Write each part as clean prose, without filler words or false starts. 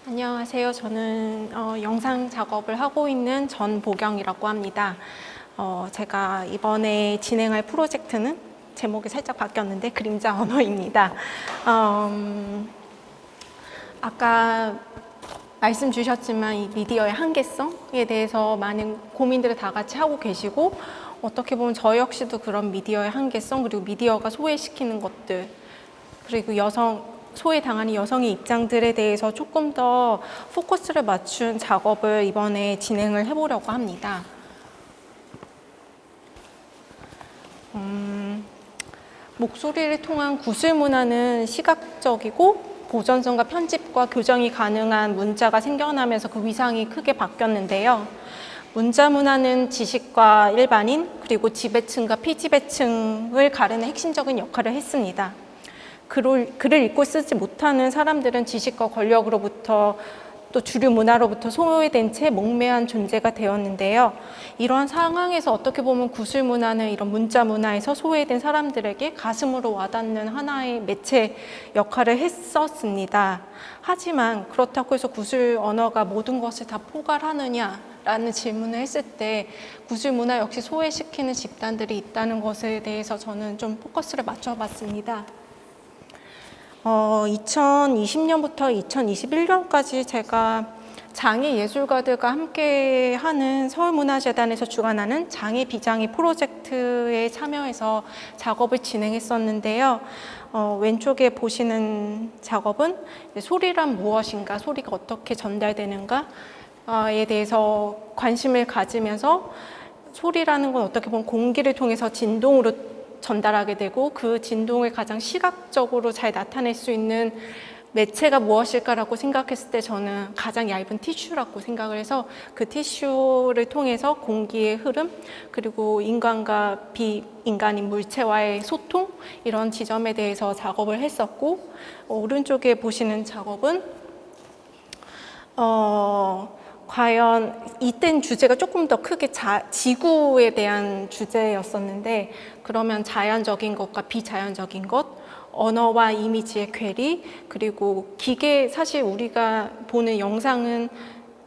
안녕하세요. 저는 영상 작업을 하고 있는 전보경이라고 합니다. 제가 이번에 진행할 프로젝트는 제목이 살짝 바뀌었는데 그림자 언어입니다. 아까 말씀 주셨지만 이 미디어의 한계성에 대해서 많은 고민들을 다 같이 하고 계시고, 어떻게 보면 저 역시도 그런 미디어의 한계성, 그리고 미디어가 소외시키는 것들, 그리고 소외당하는 여성의 입장들에 대해서 조금 더 포커스를 맞춘 작업을 이번에 진행을 해보려고 합니다. 목소리를 통한 구술 문화는 시각적이고 보존성과 편집과 교정이 가능한 문자가 생겨나면서 그 위상이 크게 바뀌었는데요. 문자 문화는 지식과 일반인, 그리고 지배층과 피지배층을 가르는 핵심적인 역할을 했습니다. 글을 읽고 쓰지 못하는 사람들은 지식과 권력으로부터 또 주류 문화로부터 소외된 채 목매한 존재가 되었는데요. 이러한 상황에서 어떻게 보면 구술 문화는 이런 문자 문화에서 소외된 사람들에게 가슴으로 와닿는 하나의 매체 역할을 했었습니다. 하지만 그렇다고 해서 구술 언어가 모든 것을 다 포괄하느냐? 라는 질문을 했을 때 구술 문화 역시 소외시키는 집단들이 있다는 것에 대해서 저는 좀 포커스를 맞춰봤습니다. 2020년부터 2021년까지 제가 장애 예술가들과 함께하는 서울문화재단에서 주관하는 장애 비장애 프로젝트에 참여해서 작업을 진행했었는데요. 왼쪽에 보시는 작업은 소리란 무엇인가, 소리가 어떻게 전달되는가에 대해서 관심을 가지면서, 소리라는 건 어떻게 보면 공기를 통해서 진동으로 전달하게 되고, 그 진동을 가장 시각적으로 잘 나타낼 수 있는 매체가 무엇일까라고 생각했을 때 저는 가장 얇은 티슈라고 생각을 해서, 그 티슈를 통해서 공기의 흐름, 그리고 인간과 비인간인 물체와의 소통, 이런 지점에 대해서 작업을 했었고, 오른쪽에 보시는 작업은 과연 이땐 주제가 조금 더 크게 지구에 대한 주제였었는데, 그러면 자연적인 것과 비자연적인 것, 언어와 이미지의 괴리, 그리고 사실 우리가 보는 영상은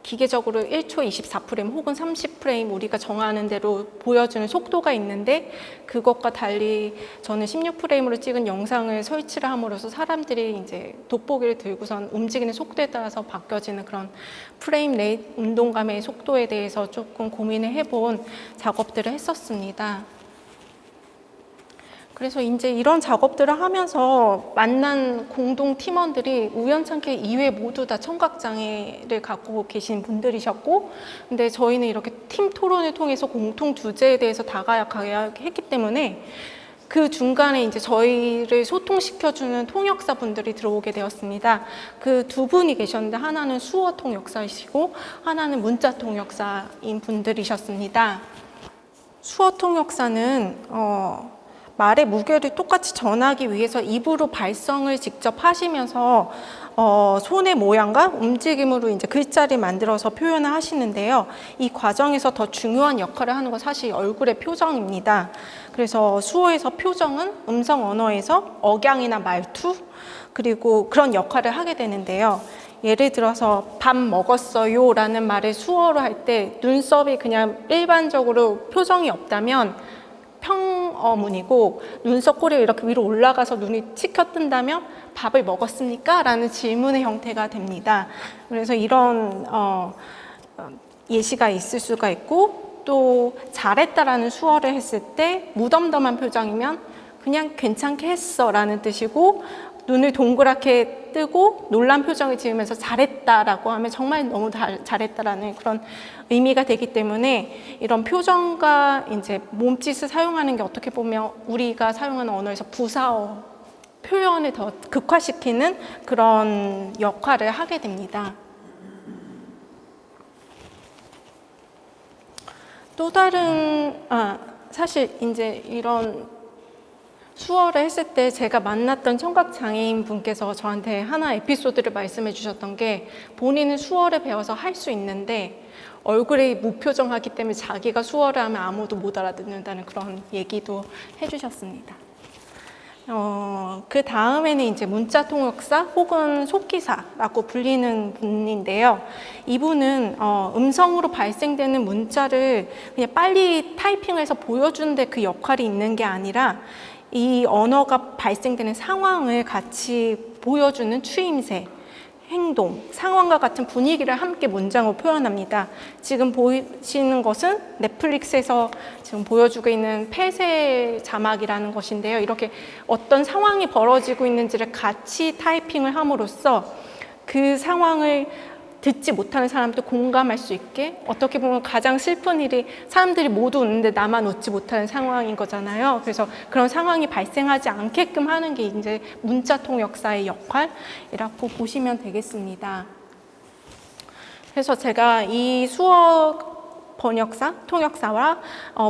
기계적으로 1초 24프레임 혹은 30프레임 우리가 정하는 대로 보여주는 속도가 있는데, 그것과 달리 저는 16프레임으로 찍은 영상을 설치를 함으로써 사람들이 이제 돋보기를 들고선 움직이는 속도에 따라서 바뀌어지는 그런 프레임 레이트, 운동감의 속도에 대해서 조금 고민을 해본 작업들을 했었습니다. 그래서 이제 이런 작업들을 하면서 만난 공동 팀원들이 우연찮게 2회 모두 다 청각장애를 갖고 계신 분들이셨고, 근데 저희는 이렇게 팀 토론을 통해서 공통 주제에 대해서 다가가야 했기 때문에 그 중간에 이제 저희를 소통시켜주는 통역사 분들이 들어오게 되었습니다. 그 두 분이 계셨는데, 하나는 수어 통역사이시고 하나는 문자 통역사인 분들이셨습니다. 수어 통역사는 말의 무게를 똑같이 전하기 위해서 입으로 발성을 직접 하시면서 손의 모양과 움직임으로 이제 글자를 만들어서 표현을 하시는데요. 이 과정에서 더 중요한 역할을 하는 건 사실 얼굴의 표정입니다. 그래서 수어에서 표정은 음성 언어에서 억양이나 말투, 그리고 그런 역할을 하게 되는데요. 예를 들어서 밥 먹었어요 라는 말을 수어로 할 때 눈썹이 그냥 일반적으로 표정이 없다면 평어문이고, 눈썹 꼬리가 이렇게 위로 올라가서 눈이 치켜 뜬다면 밥을 먹었습니까? 라는 질문의 형태가 됩니다. 그래서 이런 예시가 있을 수가 있고, 또 잘했다라는 수어를 했을 때 무덤덤한 표정이면 그냥 괜찮게 했어 라는 뜻이고, 눈을 동그랗게 뜨고 놀란 표정을 지으면서 잘했다라고 하면 정말 너무 잘했다라는 그런 의미가 되기 때문에, 이런 표정과 이제 몸짓을 사용하는 게 어떻게 보면 우리가 사용하는 언어에서 부사어 표현을 더 극화시키는 그런 역할을 하게 됩니다. 또 다른 사실 이제 이런 수어를 했을 때 제가 만났던 청각장애인 분께서 저한테 하나 에피소드를 말씀해 주셨던 게, 본인은 수어를 배워서 할 수 있는데 얼굴이 무표정하기 때문에 자기가 수어를 하면 아무도 못 알아듣는다는 그런 얘기도 해주셨습니다. 그 다음에는 이제 문자 통역사 혹은 속기사라고 불리는 분인데요. 이분은 음성으로 발생되는 문자를 그냥 빨리 타이핑해서 보여주는데 그 역할이 있는 게 아니라 이 언어가 발생되는 상황을 같이 보여주는 추임새, 행동, 상황과 같은 분위기를 함께 문장으로 표현합니다. 지금 보시는 것은 넷플릭스에서 지금 보여주고 있는 폐쇄 자막이라는 것인데요. 이렇게 어떤 상황이 벌어지고 있는지를 같이 타이핑을 함으로써 그 상황을 듣지 못하는 사람도 공감할 수 있게, 어떻게 보면 가장 슬픈 일이 사람들이 모두 웃는데 나만 웃지 못하는 상황인 거잖아요. 그래서 그런 상황이 발생하지 않게끔 하는 게 이제 문자 통역사의 역할이라고 보시면 되겠습니다. 그래서 제가 이 수어 번역사, 통역사와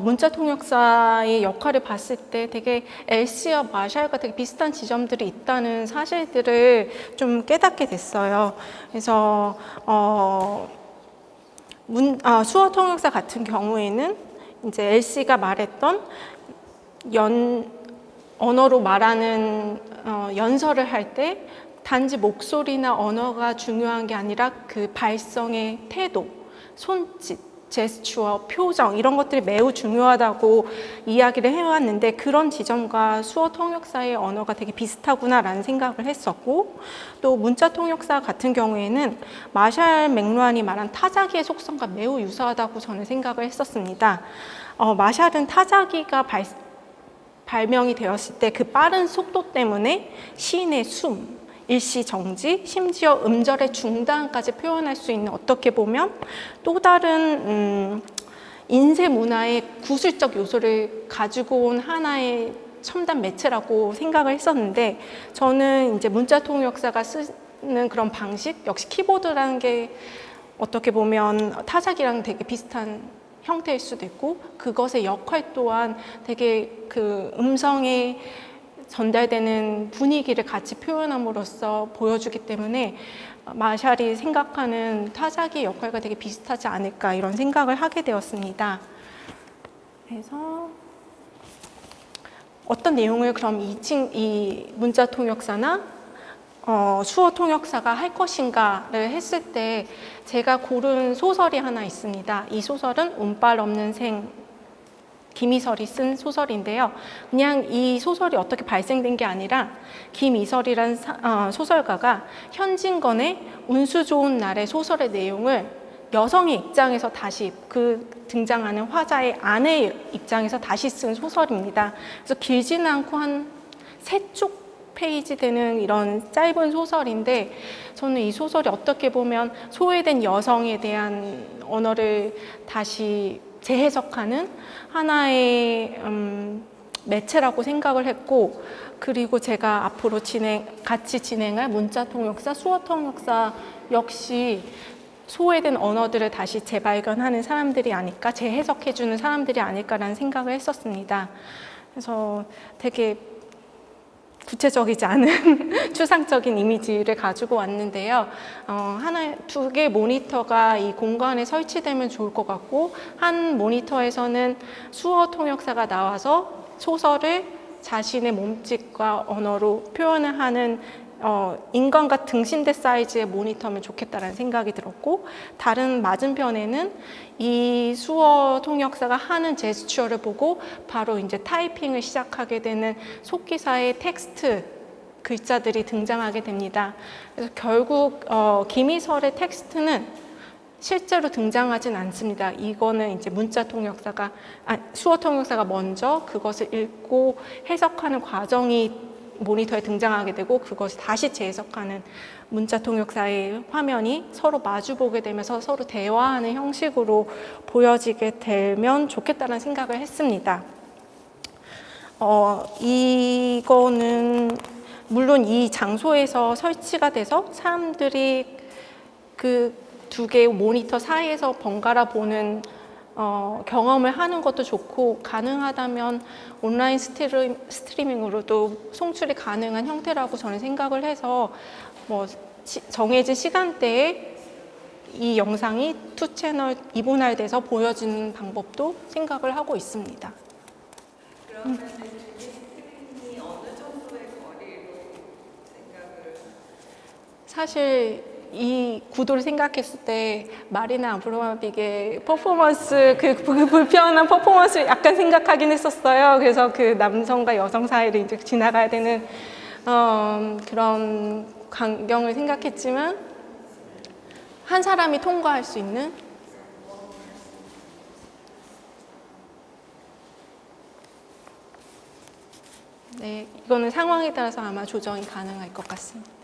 문자 통역사의 역할을 봤을 때 되게 엘시와 마샬과 되게 비슷한 지점들이 있다는 사실들을 좀 깨닫게 됐어요. 그래서 수어 통역사 같은 경우에는 이제 엘시가 말했던 언어로 말하는 연설을 할 때 단지 목소리나 언어가 중요한 게 아니라 그 발성의 태도, 손짓, 제스처, 표정 이런 것들이 매우 중요하다고 이야기를 해왔는데, 그런 지점과 수어 통역사의 언어가 되게 비슷하구나라는 생각을 했었고, 또 문자 통역사 같은 경우에는 마샬 맥루한이 말한 타자기의 속성과 매우 유사하다고 저는 생각을 했었습니다. 마샬은 타자기가 발명이 되었을 때 그 빠른 속도 때문에 시인의 숨, 일시정지, 심지어 음절의 중단까지 표현할 수 있는, 어떻게 보면 또 다른 인쇄 문화의 구술적 요소를 가지고 온 하나의 첨단 매체라고 생각을 했었는데, 저는 이제 문자 통역사가 쓰는 그런 방식, 역시 키보드라는 게 어떻게 보면 타자기랑 되게 비슷한 형태일 수도 있고, 그것의 역할 또한 되게 그 음성의 전달되는 분위기를 같이 표현함으로써 보여주기 때문에 마샬이 생각하는 타자기 역할과 되게 비슷하지 않을까, 이런 생각을 하게 되었습니다. 그래서 어떤 내용을 그럼 이 문자 통역사나 수어 통역사가 할 것인가를 했을 때 제가 고른 소설이 하나 있습니다. 이 소설은 운빨 없는 생, 김이설이 쓴 소설인데요. 그냥 이 소설이 어떻게 발생된 게 아니라 김이설이라는 소설가가 현진건의 운수 좋은 날의 소설의 내용을 여성의 입장에서 다시, 그 등장하는 화자의 아내의 입장에서 다시 쓴 소설입니다. 그래서 길지는 않고 한 3쪽 페이지 되는 이런 짧은 소설인데, 저는 이 소설이 어떻게 보면 소외된 여성에 대한 언어를 다시 재해석하는 하나의 매체라고 생각을 했고, 그리고 제가 앞으로 같이 진행할 문자 통역사, 수어 통역사 역시 소외된 언어들을 다시 재발견하는 사람들이 아닐까, 재해석해주는 사람들이 아닐까라는 생각을 했었습니다. 그래서 되게 구체적이지 않은 추상적인 이미지를 가지고 왔는데요. 두 개의 모니터가 이 공간에 설치되면 좋을 것 같고, 한 모니터에서는 수어 통역사가 나와서 소설을 자신의 몸짓과 언어로 표현을 하는 인간과 등신대 사이즈의 모니터면 좋겠다라는 생각이 들었고, 다른 맞은편에는 이 수어 통역사가 하는 제스처를 보고 바로 이제 타이핑을 시작하게 되는 속기사의 텍스트 글자들이 등장하게 됩니다. 그래서 결국 김이설의 텍스트는 실제로 등장하진 않습니다. 이거는 이제 수어 통역사가 먼저 그것을 읽고 해석하는 과정이 모니터에 등장하게 되고, 그것을 다시 재해석하는 문자 통역사의 화면이 서로 마주보게 되면서 서로 대화하는 형식으로 보여지게 되면 좋겠다는 생각을 했습니다. 이거는 물론 이 장소에서 설치가 돼서 사람들이 그 두 개의 모니터 사이에서 번갈아 보는 경험을 하는 것도 좋고, 가능하다면 온라인 스트리밍으로도 송출이 가능한 형태라고 저는 생각을 해서 정해진 시간대에 이 영상이 2채널 이분할돼서 보여지는 방법도 생각을 하고 있습니다. 그러면 스트리밍이 어느 정도의 사실 이 구도를 생각했을 때 마리나 아브라모비치의 퍼포먼스, 그 불편한 퍼포먼스를 약간 생각하긴 했었어요. 그래서 그 남성과 여성 사이를 이제 지나가야 되는 그런 광경을 생각했지만 한 사람이 통과할 수 있는 네, 이거는 상황에 따라서 아마 조정이 가능할 것 같습니다.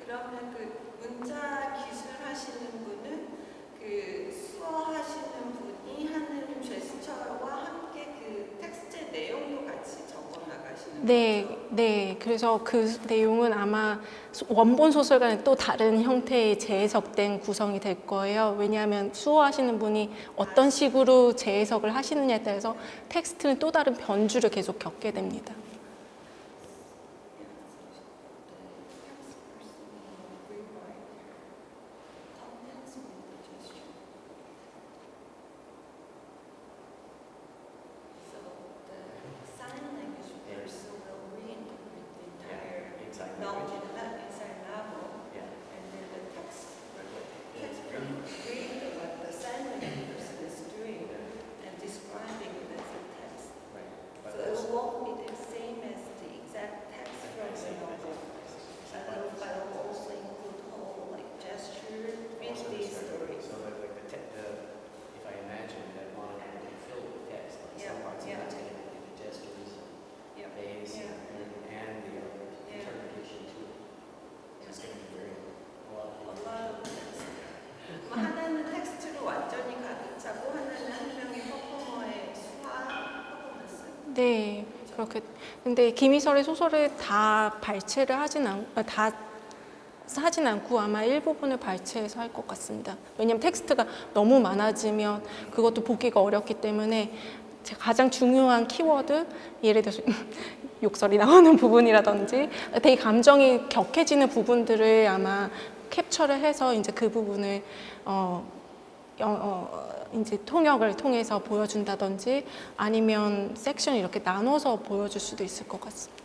그러면 그 문자 기술 하시는 분은 그 수어하시는 분이 하는 제스처와 함께 그 텍스트의 내용도 같이 적어 나가시는 거죠? 네. 그래서 그 내용은 아마 원본 소설과는 또 다른 형태의 재해석된 구성이 될 거예요. 왜냐하면 수호하시는 분이 어떤 식으로 재해석을 하시느냐에 따라서 텍스트는 또 다른 변주를 계속 겪게 됩니다. 하나는 텍스트로 완전히 가득 차고 하나는 한 명의 퍼포머의 수화 퍼포먼스. 네, 그렇게. 근데 김희설의 소설을 다 발췌를 하진 않고 아마 일부분을 발췌해서 할 것 같습니다. 왜냐하면 텍스트가 너무 많아지면 그것도 보기가 어렵기 때문에 가장 중요한 키워드, 예를 들어서 욕설이 나오는 부분이라든지 되게 감정이 격해지는 부분들을 아마 캡처를 해서 이제 그 부분을 이제 통역을 통해서 보여준다든지 아니면 섹션 이렇게 나눠서 보여줄 수도 있을 것 같습니다.